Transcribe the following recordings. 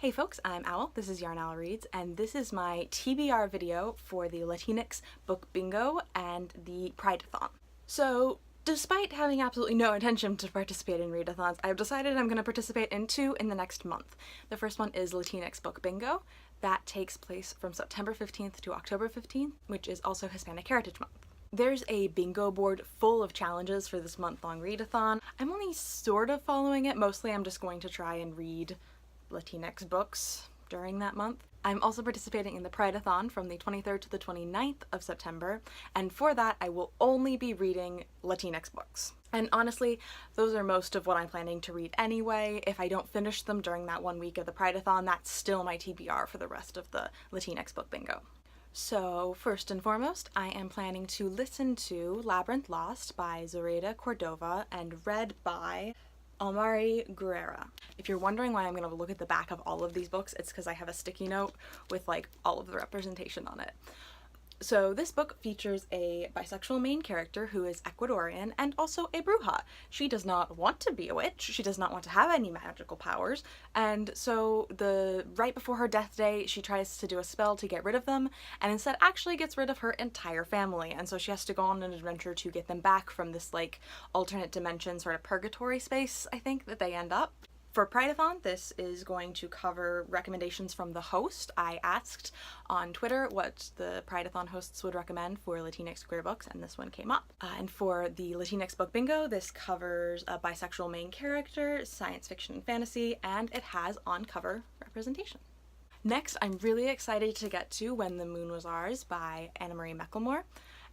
Hey folks, I'm Owl, this is Yarn Owl Reads, and this is my TBR video for the Latinx book bingo and the Prideathon. So, despite having absolutely no intention to participate in readathons, I've decided I'm going to participate in two in the next month. The first one is Latinx book bingo. That takes place from September 15th to October 15th, which is also Hispanic Heritage Month. There's a bingo board full of challenges for this month-long readathon. I'm only sort of following it. Mostly I'm just going to try and read Latinx books during that month. I'm also participating in the Prideathon from the 23rd to the 29th of September, and for that I will only be reading Latinx books. And honestly, those are most of what I'm planning to read anyway. If I don't finish them during that 1 week of the Prideathon, that's still my TBR for the rest of the Latinx book bingo. So first and foremost, I am planning to listen to Labyrinth Lost by Zoraida Cordova and read by Almari Guerrera. If you're wondering why I'm going to look at the back of all of these books, it's because I have a sticky note with like all of the representation on it. So this book features a bisexual main character who is Ecuadorian and also a bruja. She does not want to be a witch, she does not want to have any magical powers, and so right before her death day she tries to do a spell to get rid of them and instead actually gets rid of her entire family, and so she has to go on an adventure to get them back from this like alternate dimension sort of purgatory space, I think, that they end up. For Prideathon, this is going to cover recommendations from the host. I asked on Twitter what the Prideathon hosts would recommend for Latinx queer books, and this one came up. And for the Latinx book bingo, this covers a bisexual main character, science fiction and fantasy, and it has on-cover representation. Next, I'm really excited to get to When the Moon Was Ours by Anna Marie Mecklemore.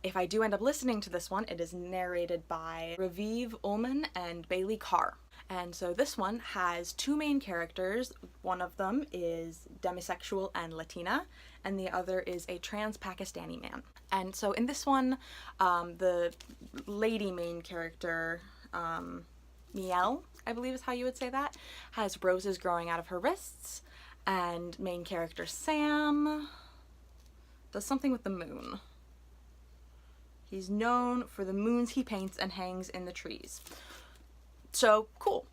If I do end up listening to this one, it is narrated by Raviv Ullman and Bailey Carr. And so this one has two main characters. One of them is demisexual and Latina, and the other is a trans Pakistani man. And so in this one, the lady main character, Miel, I believe is how you would say that, has roses growing out of her wrists, and main character Sam does something with the moon. He's known for the moons he paints and hangs in the trees. So, cool.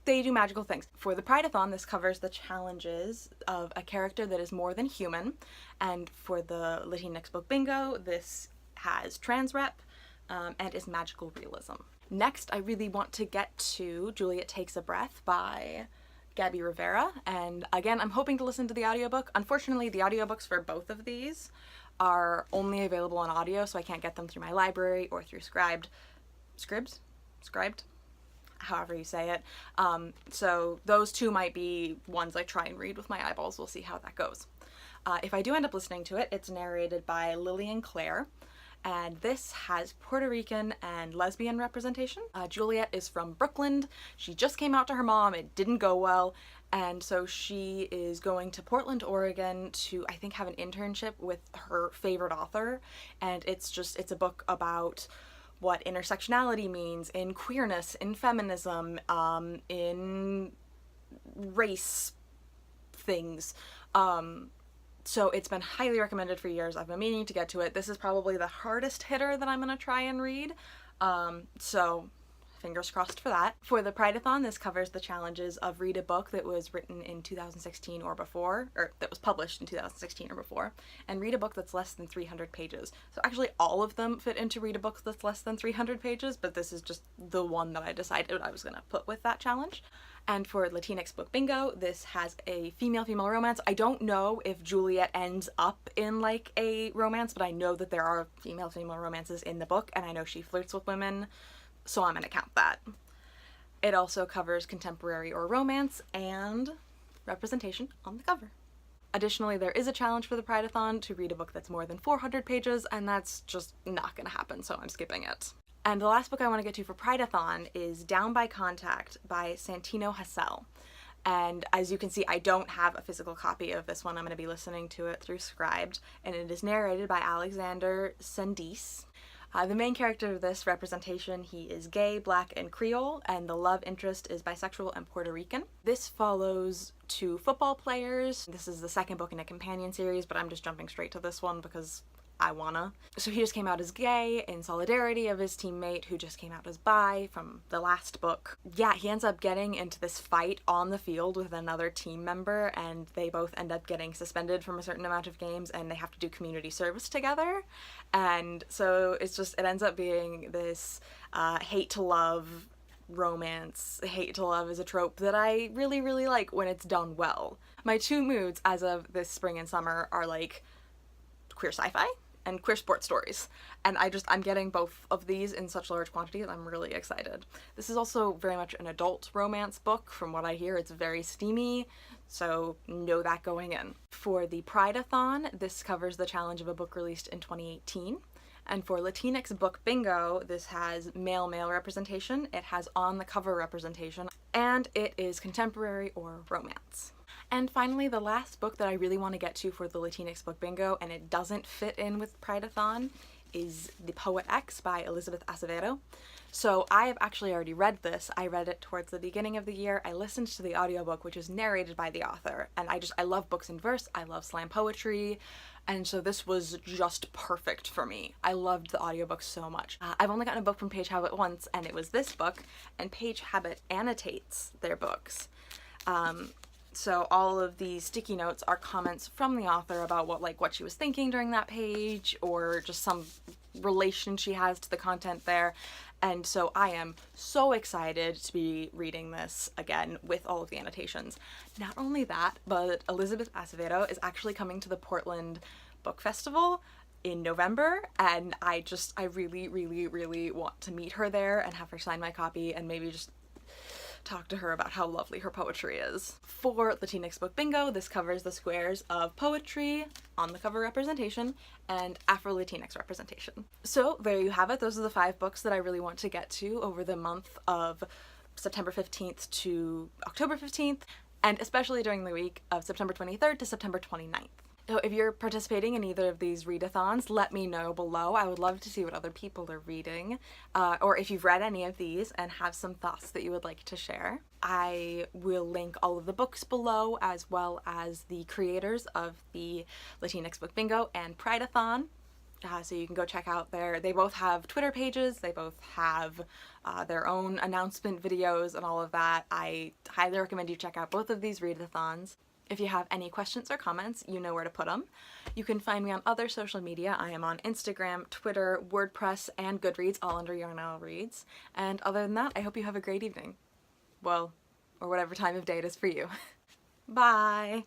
They do magical things. For the Prideathon, this covers the challenges of a character that is more than human, and for the Latinx book bingo, this has trans rep and is magical realism. Next, I really want to get to Juliet Takes a Breath by Gabby Rivera, and again, I'm hoping to listen to the audiobook. Unfortunately, the audiobooks for both of these are only available on audio, so I can't get them through my library or through Scribd, however you say it. So those two might be ones I try and read with my eyeballs. We'll see how that goes. If I do end up listening to it, it's narrated by Lillian Clare, and this has Puerto Rican and lesbian representation. Juliet is from Brooklyn. She just came out to her mom. It didn't go well. And so she is going to Portland, Oregon to, I think, have an internship with her favorite author. And it's a book about what intersectionality means in queerness, in feminism, in race things. So it's been highly recommended for years. I've been meaning to get to it. This is probably the hardest hitter that I'm going to try and read. So fingers crossed for that. For the Prideathon, this covers the challenges of read a book that was written in 2016 or before, or that was published in 2016 or before, and read a book that's less than 300 pages. So actually all of them fit into read a book that's less than 300 pages, but this is just the one that I decided I was going to put with that challenge. And for Latinx book bingo, this has a female-female romance. I don't know if Juliet ends up in like a romance, but I know that there are female-female romances in the book, and I know she flirts with women, so I'm gonna count that. It also covers contemporary or romance and representation on the cover. Additionally, there is a challenge for the Prideathon to read a book that's more than 400 pages, and that's just not gonna happen, so I'm skipping it. And the last book I want to get to for Prideathon is Down by Contact by Santino Hassel. And as you can see, I don't have a physical copy of this one. I'm going to be listening to it through Scribd, and it is narrated by Alexander Sandis. The main character of this representation, he is gay, black, and Creole, and the love interest is bisexual and Puerto Rican. This follows two football players. This is the second book in a companion series, but I'm just jumping straight to this one because I wanna. So he just came out as gay in solidarity of his teammate who just came out as bi from the last book. Yeah, he ends up getting into this fight on the field with another team member, and they both end up getting suspended from a certain amount of games, and they have to do community service together. And so it's just, it ends up being this hate to love romance. Hate to love is a trope that I really, really like when it's done well. My two moods as of this spring and summer are like queer sci-fi and queer sports stories, and I'm getting both of these in such large quantity that I'm really excited. This is also very much an adult romance book. From what I hear, it's very steamy, so know that going in. For the Prideathon, this covers the challenge of a book released in 2018. And for Latinx Book Bingo, this has male-male representation, it has on-the-cover representation, and it is contemporary or romance. And finally, the last book that I really want to get to for the Latinx Book Bingo, and it doesn't fit in with Prideathon, is The Poet X by Elizabeth Acevedo. So I have actually already read this. I read it towards the beginning of the year. I listened to the audiobook, which is narrated by the author, and I love books in verse, I love slam poetry, and so this was just perfect for me. I loved the audiobook so much. I've only gotten a book from Page Habit once, and it was this book, and Page Habit annotates their books. So all of these sticky notes are comments from the author about what she was thinking during that page, or just some relation she has to the content there. And so I am so excited to be reading this again with all of the annotations. Not only that, but Elizabeth Acevedo is actually coming to the Portland Book Festival in November, and I really, really, really want to meet her there and have her sign my copy and maybe just talk to her about how lovely her poetry is. For Latinx Book Bingo, this covers the squares of poetry, on-the-cover representation, and Afro-Latinx representation. So there you have it. Those are the 5 books that I really want to get to over the month of September 15th to October 15th, and especially during the week of September 23rd to September 29th. So if you're participating in either of these readathons, let me know below. I would love to see what other people are reading, or if you've read any of these and have some thoughts that you would like to share. I will link all of the books below, as well as the creators of the Latinx Book Bingo and Prideathon. So you can go check out they both have Twitter pages, they both have their own announcement videos and all of that. I highly recommend you check out both of these readathons. If you have any questions or comments, you know where to put them. You can find me on other social media. I am on Instagram, Twitter, WordPress, and Goodreads, all under Yarnell Reads. And other than that, I hope you have a great evening. Well, or whatever time of day it is for you. Bye!